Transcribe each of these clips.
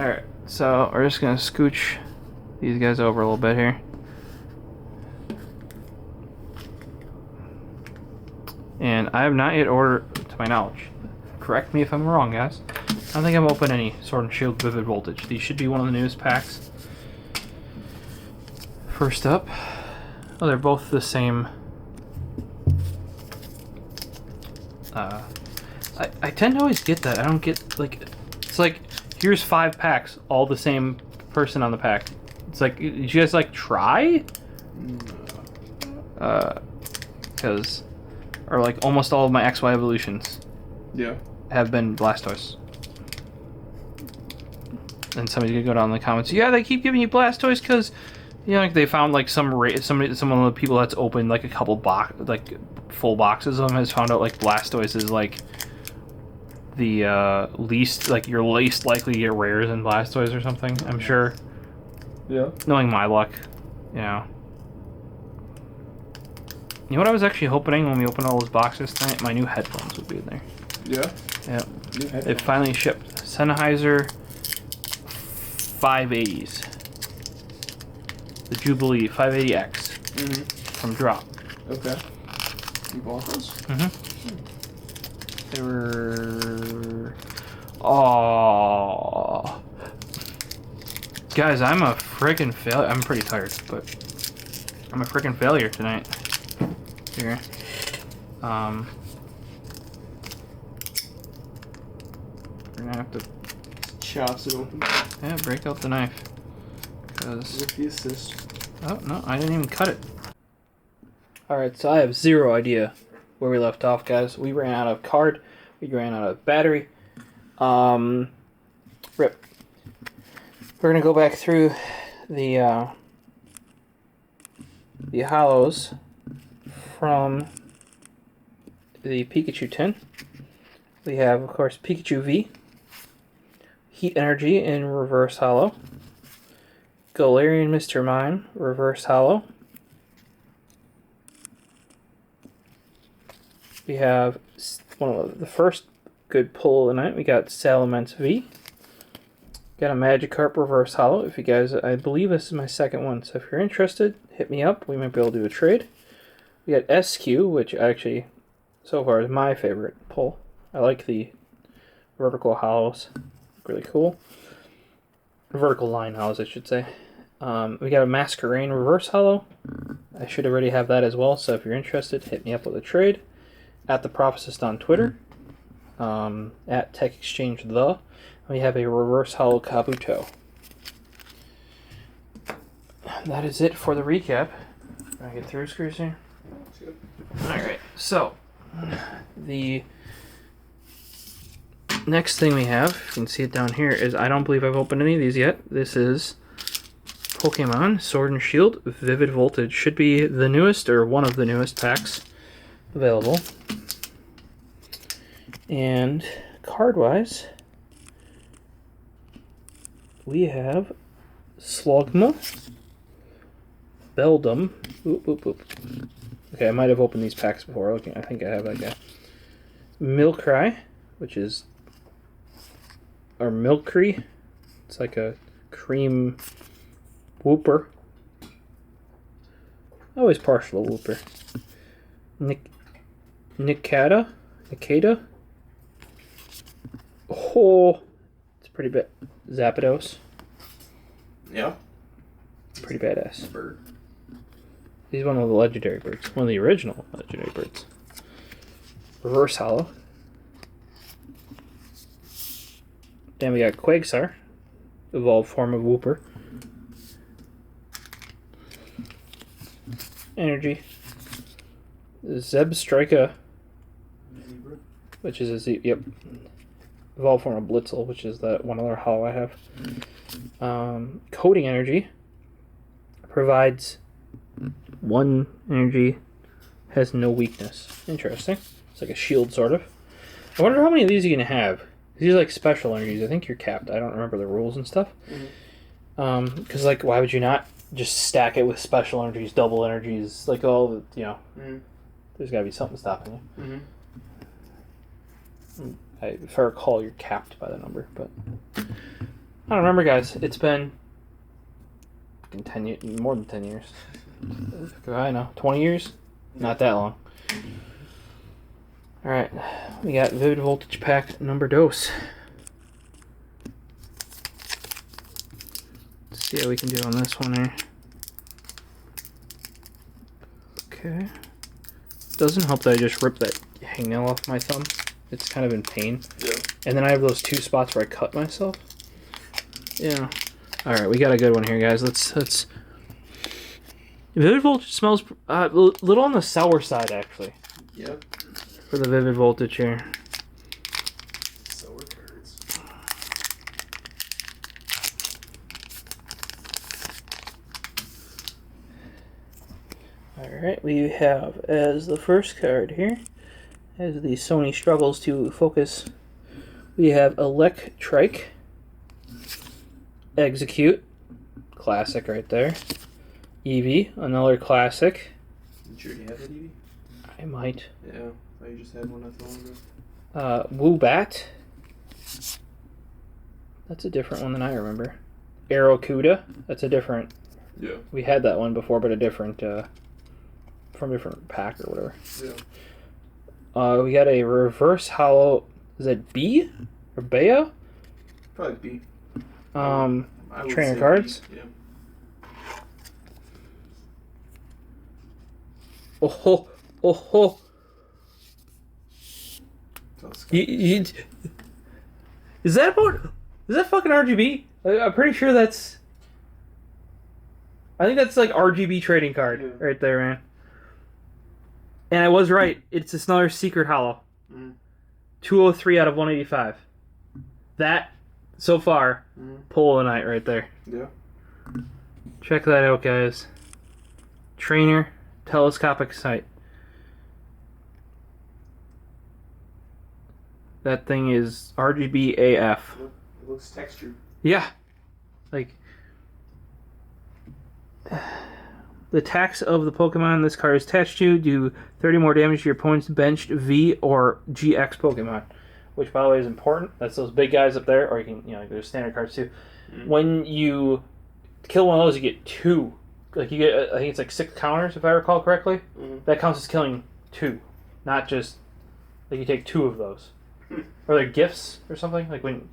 Alright, so we're just gonna scooch these guys over a little bit here. And I have not yet ordered, to my knowledge. Correct me if I'm wrong, guys. I don't think I've opened any Sword and Shield Vivid Voltage. These should be one of the newest packs. First up. Oh, they're both the same. I tend to always get that. I don't get, like, it's like, here's 5 packs, all the same person on the pack. It's like, did you guys, like, try? Because, or like, almost all of my XY evolutions have been Blastoise. And somebody's gonna go down in the comments, yeah, they keep giving you Blastoise because, you know, like, they found, like, some of the people that's opened, like, a couple full boxes of them has found out, like, Blastoise is, like, the least, like, you're least likely to get rares in Blastoise or something, I'm sure. Yeah. Knowing my luck, you know. You know what I was actually hoping when we opened all those boxes tonight? My new headphones would be in there. Yeah? Yeah. It finally shipped. Sennheiser 580s. The Jubilee 580X. From Drop. Okay. You bought those? They were... Oh, guys, I'm a freaking failure. I'm pretty tired, but I'm a freaking failure tonight. Here. We're gonna have to... Chops it open. Yeah, break out the knife. Because... With the assist. Oh, no, I didn't even cut it. Alright, so I have zero idea where we left off, guys. We ran out of card. We ran out of battery. Rip. We're gonna go back through the hollows from the Pikachu tin. We have, of course, Pikachu V, Heat Energy in reverse hollow, Galarian Mr. Mime, reverse hollow. We have one of the first good pull of the night. We got Salamence V. Got a Magikarp reverse hollow. If you guys, I believe this is my second one, so if you're interested, hit me up. We might be able to do a trade. We got SQ, which actually, so far, is my favorite pull. I like the vertical hollows. Really cool. Vertical line hollows, I should say. We got a Masquerain reverse hollow. I should already have that as well, so if you're interested, hit me up with a trade. At the Prophecyst on Twitter. At Tech Exchange the. We have a reverse hollow Kabuto. That is it for the recap. Can I get through, Screws here? Alright, so the next thing we have, you can see it down here, is I don't believe I've opened any of these yet. This is Pokemon Sword and Shield Vivid Voltage. Should be the newest, or one of the newest packs available. And card-wise, we have Slugma, Beldum. Okay, I might have opened these packs before. Okay, I think I have that guy. Milcry, which is... Or Milcry. It's like a cream Wooper. Always partial to Wooper. Nikata. Oh, it's pretty bad. Zapdos. Yeah. Pretty badass. Bird. He's one of the legendary birds. One of the original legendary birds. Reverse hollow. Then we got Quagsire. Evolved form of Wooper. Energy. Zebstrika. Which is a yep. Evolved form of Blitzel, which is that one other hollow I have. Coding Energy. Provides 1 energy, has no weakness. Interesting. It's like a shield, sort of. I wonder how many of these you're going to have. These are like special energies. I think you're capped. I don't remember the rules and stuff. Because, like, why would you not just stack it with special energies, double energies, like all the, you know. There's got to be something stopping you. If I recall, you're capped by the number, but... don't remember, guys. It's been fucking 10 years, more than 10 years. I know, 20 years? Not that long. Alright, we got Vivid Voltage Pack number dos. Let's see how we can do on this one here. Okay. Doesn't help that I just ripped that hangnail off my thumb. It's kind of in pain. Yeah. And then I have those 2 spots where I cut myself. Yeah. Alright, we got a good one here, guys. Let's... Vivid Voltage smells a little on the sour side, actually. Yep. For the Vivid Voltage here. Sour cards. Alright, we have as the first card here, as the Sony struggles to focus, we have Electrike, Execute, classic right there. Eevee, another classic. Did you already have that, Eevee? I might. Yeah, I thought you just had one not too long ago. Woobat. That's a different one than I remember. Aerocuda. That's a different. Yeah. We had that one before, but a different, from a different pack or whatever. Yeah. We got a reverse hollow. Is that B or Bea? Probably B. I would Trainer say cards. B. Yeah. Oh ho, oh ho. You, Is that fucking RGB? I'm pretty sure that's. I think that's like RGB trading card right there, man. And I was right. It's another secret hollow. 203 out of 185. That so far, pull of the night right there. Yeah. Check that out, guys. Trainer, telescopic sight. That thing is RGB AF. It looks textured. Yeah. Like, the attacks of the Pokemon this card is attached to do 30 more damage to your opponent's benched V or GX Pokemon. Which, by the way, is important. That's those big guys up there. Or you can, there's standard cards too. When you kill one of those, you get 2. Like, you get, I think it's like 6 counters, if I recall correctly. That counts as killing 2. Not just, like, you take 2 of those. Or they're gifts or something. Like, when...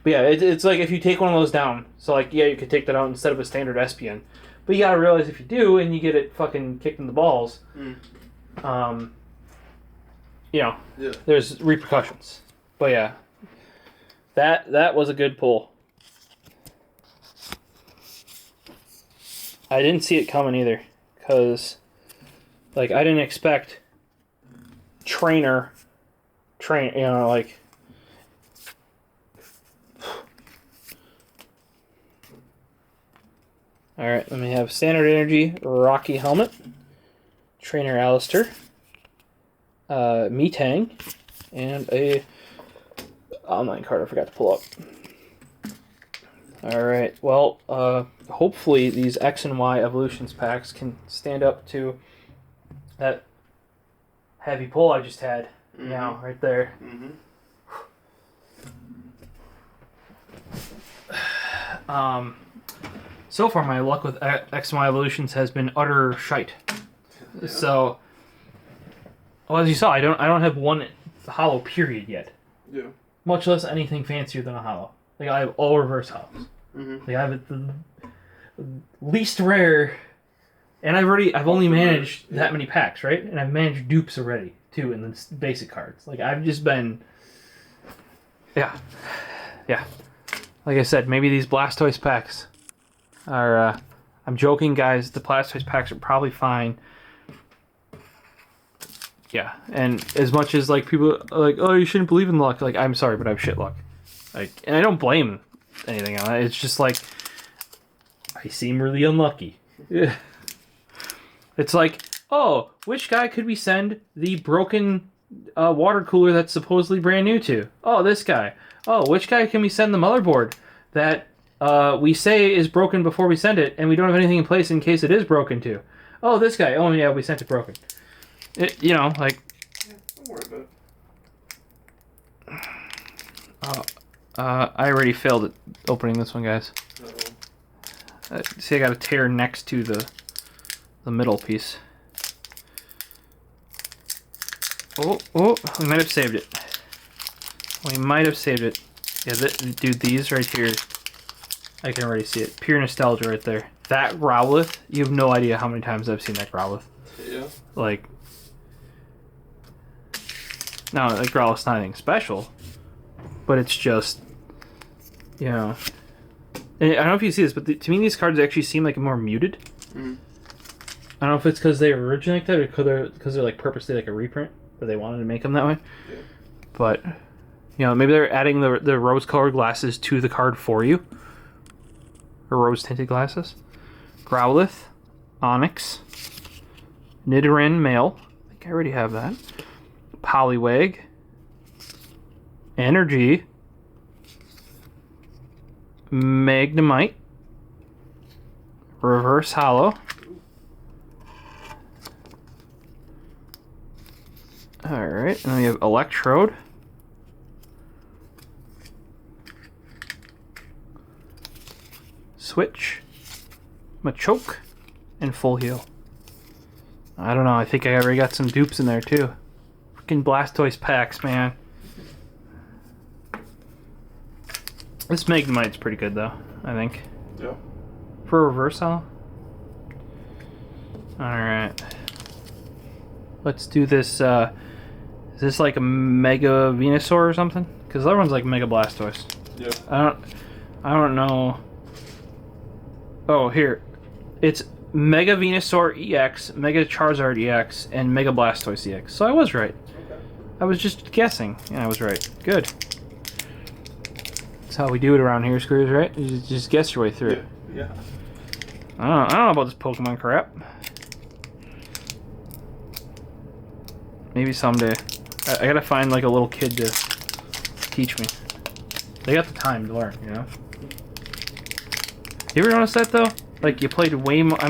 But yeah, it's like if you take one of those down. So, like, yeah, you could take that out instead of a standard Espion. But you gotta realize if you do, and you get it fucking kicked in the balls, there's repercussions. But yeah, that was a good pull. I didn't see it coming either, because, like, I didn't expect trainer, like... Alright, let me have Standard Energy, Rocky Helmet, Trainer Alistair, Metang, and a online card I forgot to pull up. Alright, well, hopefully these X and Y Evolutions packs can stand up to that heavy pull I just had. Right there. So far, my luck with X and Y Evolutions has been utter shite. Yeah. So, well, as you saw, I don't have one hollow period yet. Yeah. Much less anything fancier than a hollow. Like, I have all reverse hollows. Like, I have the least rare, and I've only managed that many packs, right? And I've managed dupes already too in the basic cards. Like, I've just been, yeah. Like I said, maybe these Blastoise packs are, I'm joking, guys, the Blastoise packs are probably fine. Yeah, and as much as, like, people are like, oh, you shouldn't believe in luck, like, I'm sorry, but I have shit luck. Like, and I don't blame anything on it, it's just like, I seem really unlucky. Yeah. It's like, oh, which guy could we send the broken water cooler that's supposedly brand new to? Oh, this guy. Oh, which guy can we send the motherboard that we say is broken before we send it, and we don't have anything in place in case it is broken to? Oh, this guy. Oh, yeah, we sent it broken. Like... Yeah, don't worry about it. I already failed it opening this one, guys. Uh-oh. See, I got a tear next to the middle piece. Oh, we might have saved it. We might have saved it. Yeah, dude, these right here, I can already see it. Pure nostalgia right there. That Growlithe, you have no idea how many times I've seen that Growlithe. Yeah. Like, now, that Growlithe's not anything special, but it's just, you know. And I don't know if you see this, but to me these cards actually seem like more muted. Mm. I don't know if it's because they originally like that or because they're like purposely like a reprint, but they wanted to make them that way. Yeah. But, you know, maybe they're adding the rose-colored glasses to the card for you. Or rose-tinted glasses. Growlithe, Onyx, Nidoran male. I think I already have that. Poliwag, Energy, Magnemite, Reverse Hollow. Alright, and then we have Electrode. Switch, Machoke, and Full Heal. I don't know, I think I already got some dupes in there too. Freaking Blastoise packs, man. This Magnemite's pretty good though, I think. Yeah. For Reverse Hollow. Alright. Let's do this, is this like a Mega Venusaur or something? Because the other one's like Mega Blastoise. Yeah. I don't know. Oh, here. It's Mega Venusaur EX, Mega Charizard EX, and Mega Blastoise EX. So I was right. Okay. I was just guessing. Yeah, I was right. Good. That's how we do it around here, Screws, right? You just guess your way through it. Yeah. I don't know about this Pokemon crap. Maybe someday. I gotta find like a little kid to teach me. They got the time to learn, you know? You ever notice that though? Like you played way more. I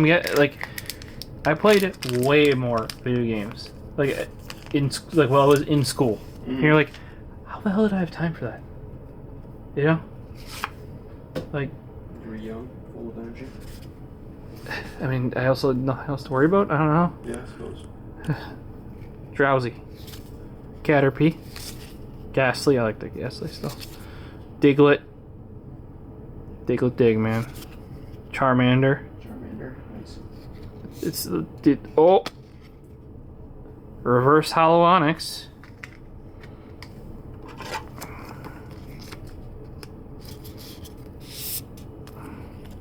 played way more video games. Like while I was in school. Mm-hmm. And you're like, how the hell did I have time for that? You know? Like, You were young, full of energy. I mean, I also had nothing else to worry about. I don't know. Yeah, I suppose. Drowsy. Caterpie. Ghastly. I like the Ghastly still. Diglett. Diglett Dig, man. Charmander. Charmander, nice. It's the oh. Reverse Hollow Onyx.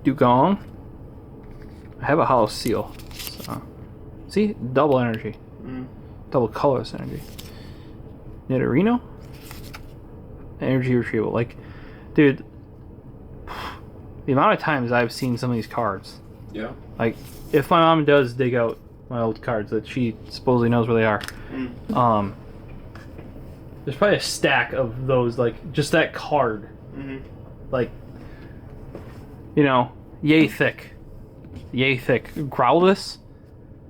Dugong. I have a Hollow Seal. So. See? Double energy. Mm. Double colorless energy. Nidorino? Energy retrieval. Like, dude, the amount of times I've seen some of these cards. Yeah. Like, if my mom does dig out my old cards that she supposedly knows where they are, there's probably a stack of those, like, just that card. Mm-hmm. Like, you know, yay thick. Yay thick. Growlithe?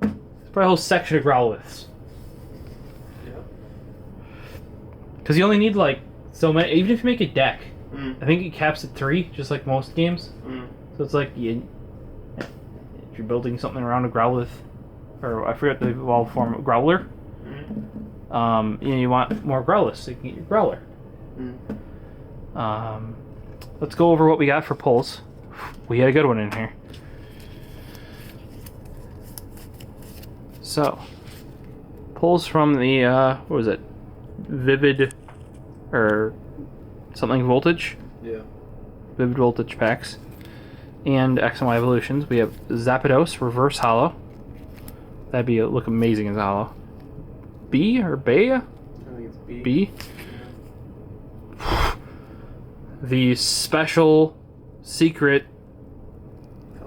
There's probably a whole section of Growlithes. Yeah. Because you only need, like, so many. Even if you make a deck, Mm. I think it caps at 3, just like most games. Mm. So it's like, if you're building something around a Growlithe, or I forget the evolved form, Growler, Mm. you want more Growlithe, so you can get your Growler. Mm. Let's go over what we got for pulls. We had a good one in here. So, pulls from the, what was it? Vivid, or something Voltage? Yeah. Vivid Voltage packs. And X and Y evolutions. We have Zapdos, Reverse Hollow. That'd look amazing as a Hollow. B or Bea? I think it's B. B. The special secret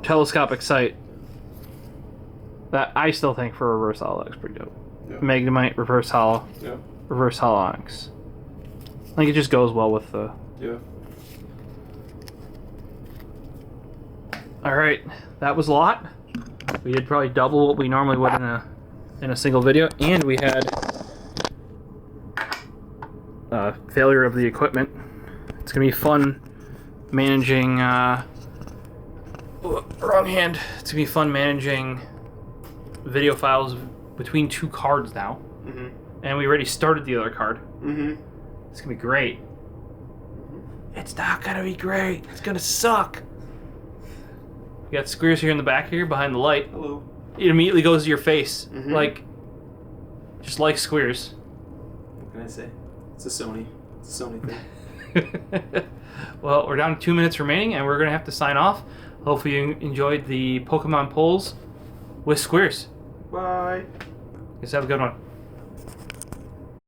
telescopic sight that I still think for Reverse Hollow looks pretty dope. Yeah. Magnemite, Reverse Hollow, Yeah. Reverse Hollow Onyx. I think it just goes well with the. Yeah. Alright, that was a lot. We did probably double what we normally would in a single video, and we had failure of the equipment. It's gonna be fun managing. Wrong hand. It's gonna be fun managing video files between two cards now. Mm-hmm. And we already started the other card. Mm-hmm. It's gonna be great. It's not gonna be great. It's gonna suck. You got Squeers here in the back here behind the light. Hello. It immediately goes to your face. Mhm. Like, just like Squeers. What can I say? It's a Sony. It's a Sony thing. Well, we're down to 2 minutes remaining, and we're gonna have to sign off. Hopefully you enjoyed the Pokemon polls with Squeers. Bye. Guys, have a good one.